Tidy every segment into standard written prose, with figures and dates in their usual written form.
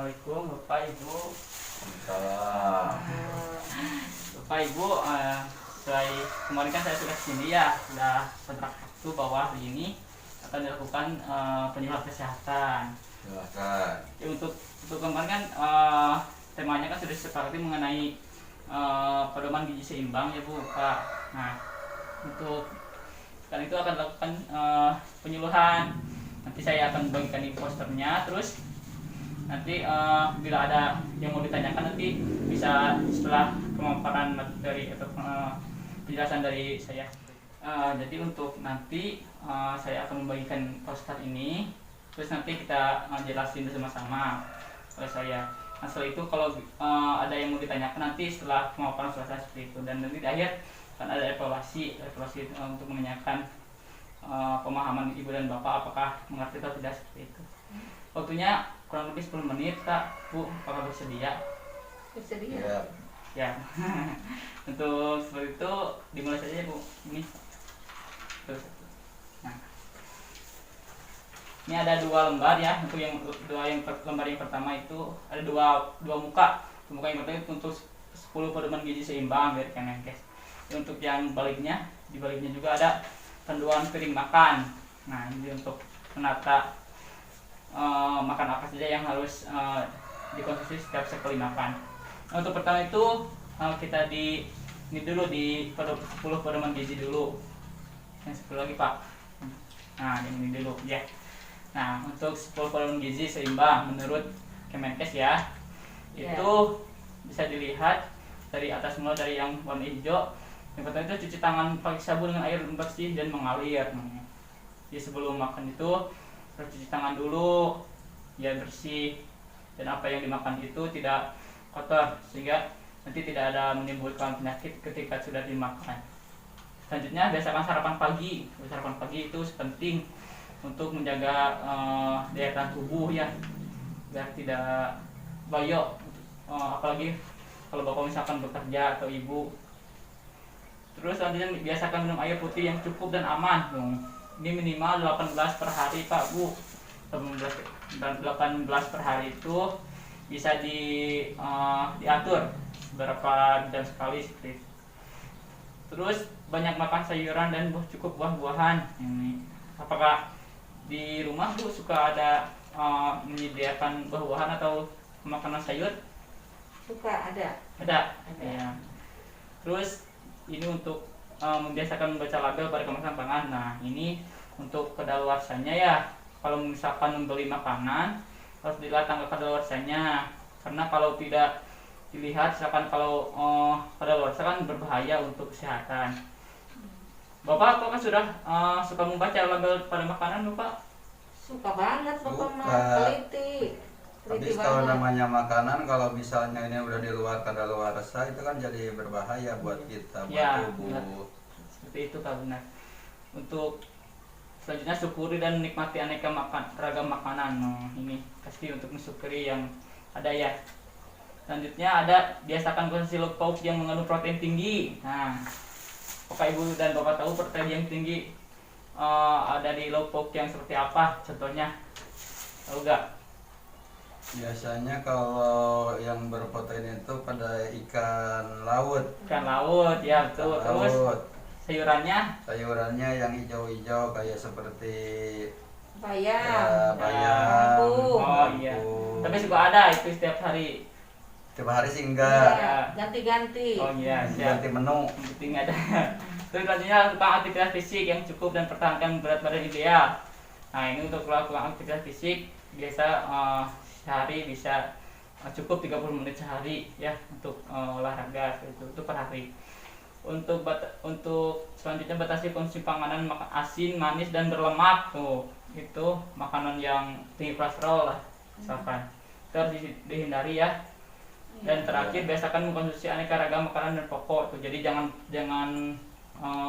Assalamualaikum Bapak Ibu. Salam. Bapak Ibu, setelah kemarin kan saya sudah sini ya, sudah kontrak waktu bahwa hari ini akan dilakukan penyuluhan kesehatan. Silakan. Ya, untuk kemarin kan temanya kan sudah disepakati mengenai pedoman gizi seimbang ya Bu Pak. Nah, untuk sekarang itu akan dilakukan penyuluhan. Nanti saya akan bagikan di posternya, terus nanti bila ada yang mau ditanyakan nanti bisa setelah pemaparan materi atau penjelasan dari saya. Jadi untuk nanti saya akan membagikan poster ini, terus nanti kita jelasin bersama-sama oleh saya. Nah, setelah itu kalau ada yang mau ditanyakan nanti setelah pemaparan selesai seperti itu, dan nanti di akhir akan ada evaluasi untuk menanyakan pemahaman ibu dan bapak apakah mengerti atau tidak seperti itu. Waktunya kurang lebih 10 menit Kak, Bu, apakah bersedia? Bersedia. Ya. Untuk seperti itu dimulai saja Bu. Ini. Terus. Nah. Ini ada 2 lembar ya. Untuk lembar yang pertama itu ada dua muka. Muka yang pertama itu untuk 10 pedoman gizi seimbang dari Kemenkes. Untuk yang baliknya, di baliknya juga ada panduan piring makan. Nah, ini untuk menata makan apa saja yang harus dikonsumsi setiap sekali makan. Nah, untuk pertama itu kita ini dulu di 10 pedoman gizi dulu. Yang 10 lagi Pak. Nah, ini dulu ya. Nah, untuk 10 pedoman gizi seimbang menurut Kemenkes ya, itu bisa dilihat dari atas mulai dari yang warna hijau. Yang pertama itu cuci tangan pakai sabun dengan air bersih dan mengalir. Jadi sebelum makan itu harus cuci tangan dulu, ya bersih, dan apa yang dimakan itu tidak kotor sehingga nanti tidak ada menimbulkan penyakit ketika sudah dimakan. Selanjutnya biasakan sarapan pagi. Sarapan pagi itu penting untuk menjaga daya tahan tubuh ya, biar tidak loyo, apalagi kalau bapak misalkan bekerja atau ibu. Terus selanjutnya biasakan minum air putih yang cukup dan aman. Ini minimal 18 per hari Pak Bu. 18 per hari itu bisa diatur berapa jam sekali seperti itu. Terus banyak makan sayuran dan cukup buah-buahan. Ini apakah di rumah Bu suka ada menyediakan buah-buahan atau makanan sayur? Suka ada. Ada. Ya. Terus ini untuk membiasakan membaca label pada kemasan pangan. Nah, ini untuk kadaluarsanya ya. Kalau misalkan membeli makanan harus dilihat tanggal kadaluarsanya. Karena kalau tidak dilihat, misalkan kalau kadaluarsa kan berbahaya untuk kesehatan. Bapak apakah sudah suka membaca label pada makanan, Bapak? Suka banget Bapak mah teliti. Habis kalau namanya makanan, kalau misalnya ini udah di luar kadaluarsa itu kan jadi berbahaya buat kita, buat Ya, tubuh. benar. Seperti itu Kak, benar. Untuk selanjutnya syukuri dan nikmati aneka ragam makanan. Ini pasti untuk mensyukuri yang ada ya. Selanjutnya ada biasakan konsumsi lauk pauk yang mengandung protein tinggi. Nah, apakah Ibu dan Bapak tahu protein yang tinggi ada di lauk pauk yang seperti apa? Contohnya, tahu nggak? Biasanya kalau yang berprotein itu pada ikan laut. Ikan laut, ya betul. Ikan Terus laut. sayurannya yang hijau-hijau kayak seperti bayam, bayam. Oh iya. Tapi suka ada itu setiap hari. Tiap hari sih enggak. Ya, ganti-ganti. Oh iya, siap. Ganti menu. Yang penting ada. Terus selanjutnya lakukan aktivitas fisik yang cukup dan pertahankan berat badan ideal. Nah, ini untuk melakukan aktivitas fisik biasa sehari bisa cukup 30 menit sehari ya untuk olahraga itu per hari. Untuk selanjutnya batasi konsumsi panganan asin, manis dan berlemak. Tuh, itu makanan yang tinggi kolesterol lah misalkan. Itu harus dihindari ya. Dan terakhir biasakan mengkonsumsi aneka ragam makanan dan pokok tuh. Jadi jangan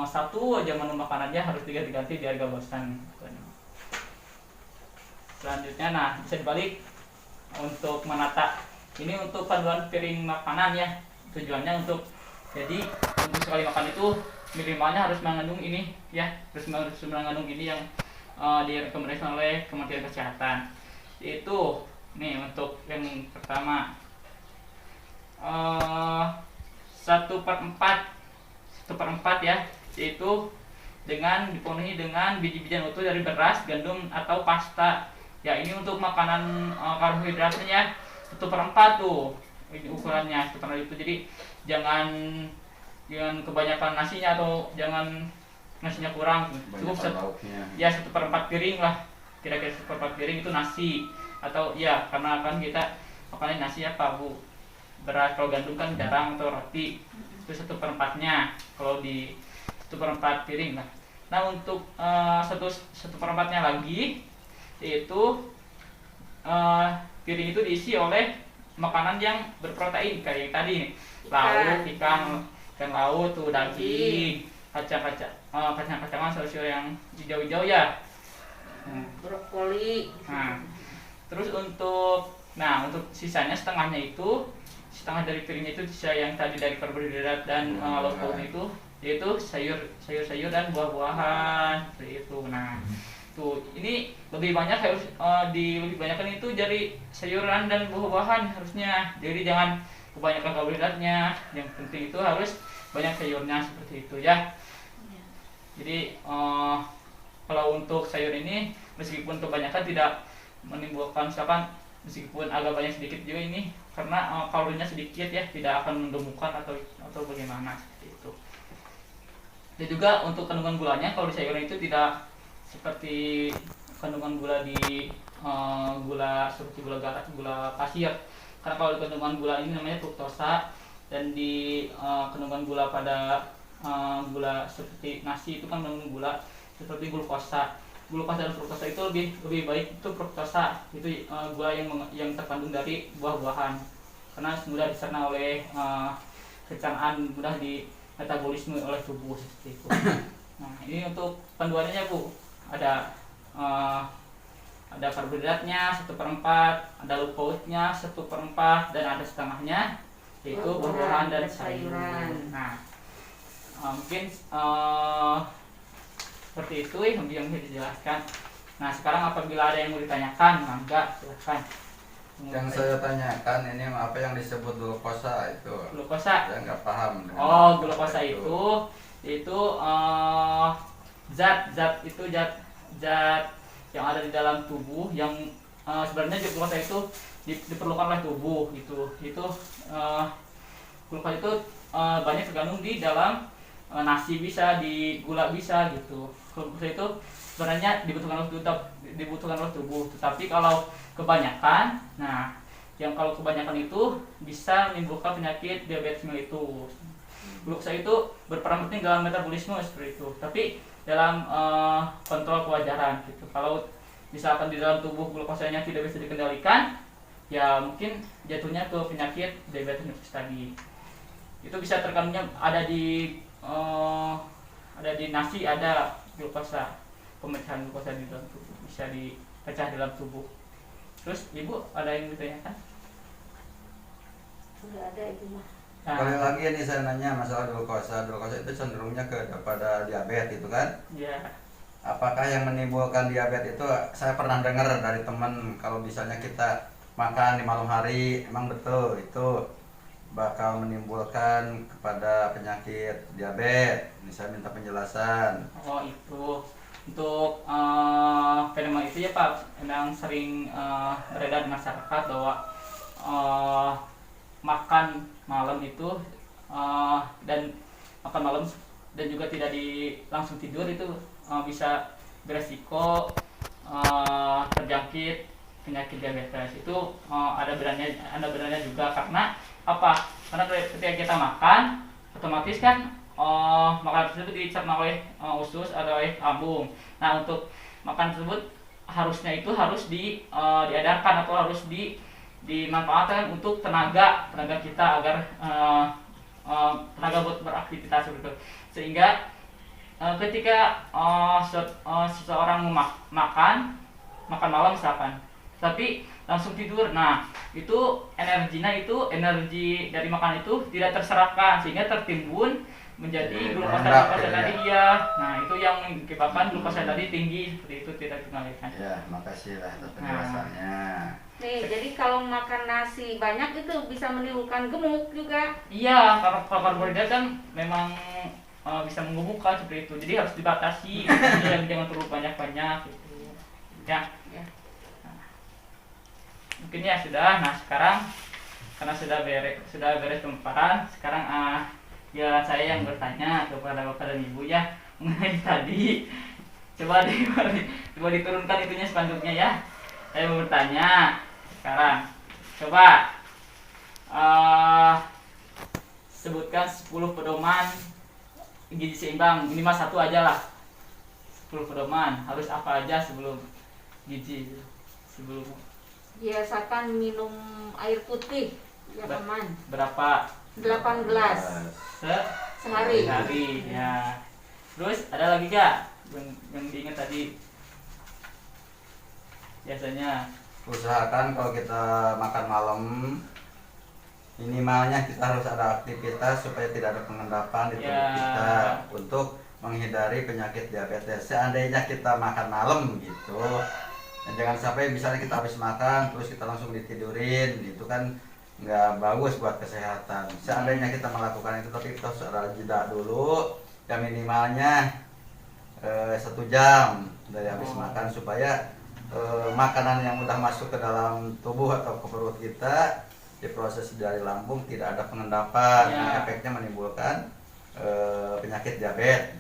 satu aja menu makanannya, harus diganti biar gak bosan. Selanjutnya nah bisa dibalik untuk menata. Ini untuk panduan piring makanan ya. Tujuannya untuk sekali makan itu minimalnya harus mengandung ini ya, harus mengandung ini yang direkomendasikan oleh Kementerian Kesehatan. Yaitu Nih untuk yang pertama, 1/4 ya, yaitu dipenuhi dengan biji-bijian utuh dari beras, gandum atau pasta. Ya ini untuk makanan karbohidratnya ya, 1/4 tuh ini ukurannya 1/4 itu. Jadi jangan kebanyakan nasinya atau jangan nasinya kurang, cukup Banyak lauknya. ya 1/4 piring lah, kira-kira 1/4 piring itu nasi. Atau ya karena kan kita makannya nasi ya Pak Bu, beras. Kalau gandum kan jarang, atau roti itu 1/4-nya kalau di 1/4 piring lah. Nah untuk 1/4-nya lagi, yaitu piring itu diisi oleh makanan yang berprotein kayak tadi nih, lauk, ikan laut tuh, daging, kacang-kacangan, sayur-sayur yang hijau-hijau ya. Brokoli. Nah, terus untuk sisanya setengah dari piringnya itu sisa yang tadi dari karbohidrat dan lauk pauknya itu, yaitu sayur-sayur dan buah-buahan seperti itu. Nah, tuh ini lebih banyak harus lebih banyakkan itu dari sayuran dan buah-buahan harusnya. Jadi jangan kebanyakan karbohidratnya. Yang penting itu harus banyak sayurnya seperti itu ya. Jadi kalau untuk sayur ini meskipun kebanyakan tidak menimbulkan, misalkan meskipun agak banyak sedikit juga ini, karena kalorinya sedikit ya, tidak akan menggemukkan atau bagaimana seperti itu. Dan juga untuk kandungan gulanya, kalau di sayuran itu tidak seperti kandungan gula di seperti gula pasir. Karena kalau kandungan gula ini namanya fruktosa, dan di kandungan gula pada gula seperti nasi itu kan mengandung gula seperti glukosa. Glukosa dan fruktosa itu lebih baik itu fruktosa, itu gula yang terkandung dari buah-buahan, karena mudah dicerna oleh pencernaan, mudah di metabolisme oleh tubuh seperti itu. Nah ini untuk panduannya Bu, ada karbohidratnya 1/4, ada lauk pauknya 1/4, dan ada setengahnya yaitu buah-buahan dan sayuran. Nah mungkin seperti itu yang bisa dijelaskan. Nah sekarang apabila ada yang mau ditanyakan, mangga silahkan. Yang saya tanyakan ini apa yang disebut glukosa itu? Glukosa? Saya nggak paham. Glukosa itu zat yang ada di dalam tubuh yang sebenarnya glukosa itu diperlukan oleh tubuh gitu. Glukosa itu banyak terkandung di dalam nasi, bisa di gula bisa gitu. Glukosa itu sebenarnya dibutuhkan oleh tubuh, tetapi kalau kebanyakan, kalau kebanyakan itu bisa menimbulkan penyakit diabetes mellitus. Glukosa itu berperan penting dalam metabolisme seperti itu, tapi dalam kontrol kewajaran gitu. Kalau misalkan di dalam tubuh glukosanya tidak bisa dikendalikan, ya mungkin jatuhnya ke penyakit diabetes mellitus tadi. Itu bisa terkandungnya ada di nasi, ada glukosa, pemecahan glukosa di dalam tubuh, bisa dipecah dalam tubuh. Terus Ibu ada yang ditanyakan? Sudah ada itu mah. Sekali lagi ini saya nanya masalah glukosa. Glukosa itu cenderungnya kepada diabetes itu kan? Iya. Apakah yang menimbulkan diabetes itu, saya pernah dengar dari teman, kalau misalnya kita makan di malam hari, emang betul itu bakal menimbulkan kepada penyakit diabetes. Ini saya minta penjelasan. Oh itu untuk fenomena itu ya Pak, memang sering beredar di masyarakat bahwa makan malam itu dan makan malam dan juga tidak langsung tidur itu bisa beresiko terjangkit penyakit diabetes. Itu ada benarnya juga. Karena apa? Karena ketika kita makan, otomatis kan makanan tersebut dicerna oleh usus atau oleh lambung. Nah untuk makan tersebut harusnya itu harus diedarkan atau harus dimanfaatkan untuk tenaga kita, agar tenaga buat beraktivitas seperti itu. Sehingga ketika seseorang makan malam misalkan, tapi langsung tidur, nah itu energi dari makanan itu tidak terserapkan, sehingga tertimbun menjadi Jadi glukosa mengendap tadi ya. iya. Nah itu yang menyebabkan glukosa tadi tinggi seperti itu, tidak dikendalikan. Ya, makasih lah atas penjelasannya. Nih, jadi kalau makan nasi banyak itu bisa menimbulkan gemuk juga. Iya, karena karbohidrat kan memang bisa menggemukkan seperti itu. Jadi harus dibatasi. Jadi jangan terlalu banyak-banyak gitu. Ya. Ya. Nah, mungkin ya sudah. Nah sekarang karena sudah beres pemaparan, sekarang ya saya yang bertanya kepada bapak dan ibu ya mengenai tadi. Coba diturunkan itunya spanduknya ya. Saya mau bertanya sekarang. Coba sebutkan 10 pedoman gizi seimbang, minimal satu aja lah. 10 pedoman harus apa aja sebelum gizi, sebelum Biasakan minum air putih yang aman. berapa 8 gelas sehari. sehari ya. Terus ada lagi gak yang diingat tadi? Biasanya Usahakan kalau kita makan malam minimalnya kita harus ada aktivitas supaya tidak ada pengendapan di tubuh Ya. kita untuk menghindari penyakit diabetes. Seandainya kita makan malam gitu, dan jangan sampai misalnya kita habis makan terus kita langsung ditidurin, itu kan nggak bagus buat kesehatan. Seandainya kita melakukan itu, tapi kita harus ada jeda dulu, yang minimalnya 1 jam dari habis makan supaya makanan yang udah masuk ke dalam tubuh atau ke perut kita diproses dari lambung tidak ada pengendapan. Ya. Nah, efeknya menimbulkan penyakit diabetes.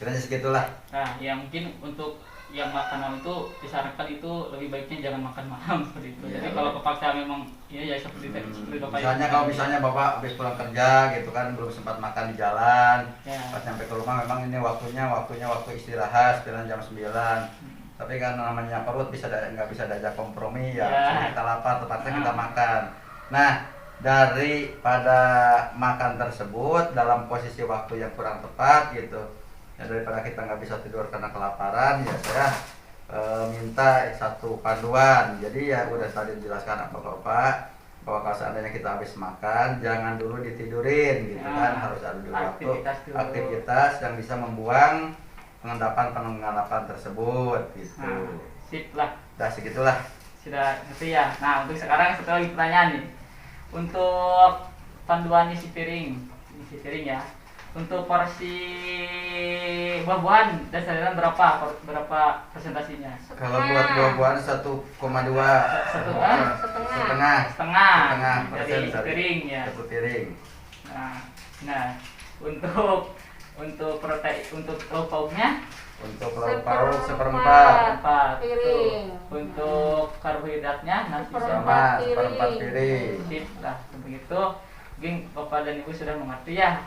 Kiranya segitulah. nah ya mungkin untuk yang makanan itu disarankan itu lebih baiknya jangan makan malam seperti itu. Iya, Jadi betul. kalau kepaksa memang ya seperti seperti bapak Misalnya kalau misalnya bapak habis pulang kerja gitu kan, belum sempat makan di jalan, ya. pas nyampe ke rumah memang ini waktunya waktu istirahat sekitar jam 9. Tapi kan namanya perut nggak bisa diajak kompromi ya. Ya. Misalnya kita lapar terpaksa kita makan. Nah, daripada makan tersebut dalam posisi waktu yang kurang tepat gitu, ya daripada kita nggak bisa tidur karena kelaparan, ya saya minta satu panduan. Jadi ya udah tadi dijelaskan apa bapak, bahwa kalau seandainya kita habis makan jangan dulu ditidurin gitu kan, harus ada dulu waktu aktivitas yang bisa membuang pengendapan tersebut gitu. Nah, sip lah. Udah segitulah. Sudah ngerti ya. Nah untuk sekarang satu lagi pertanyaan nih. Untuk panduan isi piring ya. Untuk porsi buah-buahan dan sayuran berapa persentasinya? Kalau buat buah-buahan 1,2 setengah Setengah dari persen isi piring ya. satu piring. Nah untuk protein, untuk lauk pauknya Untuk lauk pauk seperempat piring. untuk karbohidratnya nanti Seperempat sama seperempat piring. sip lah begitu. Mungkin bapak dan ibu sudah mengerti ya.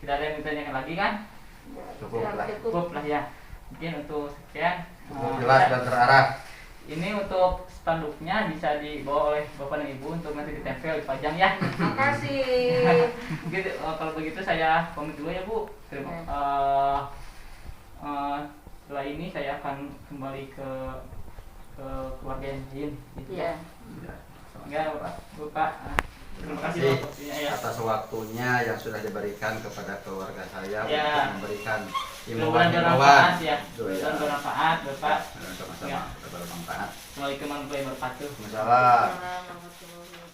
Tidak ada yang ditanyakan lagi kan? Cukup lah. Cukup lah ya. Mungkin untuk sekian. Cukup jelas dan terarah. Ini untuk spanduknya bisa dibawa oleh bapak dan ibu untuk nanti ditempel dipajang ya. Makasih. Mungkin kalau begitu saya pamit dulu ya Bu. Setelah ini saya akan kembali ke keluarga yang lain. Gitu. Iya. Ya Bapak. Terima kasih Terima Bapak. kasih Ya. atas waktunya yang sudah diberikan kepada keluarga saya Ya. untuk memberikan Mudah-mudahan himbauan-himbauan. bermanfaat ya. Itu Mudah-mudahan ya. bermanfaat Bapak. Sama-sama Ya. bermanfaat. Assalamualaikum warahmatullahi wabarakatuh. Waalaikumsalam. Waalaikumsalam warahmatullahi wabarakatuh.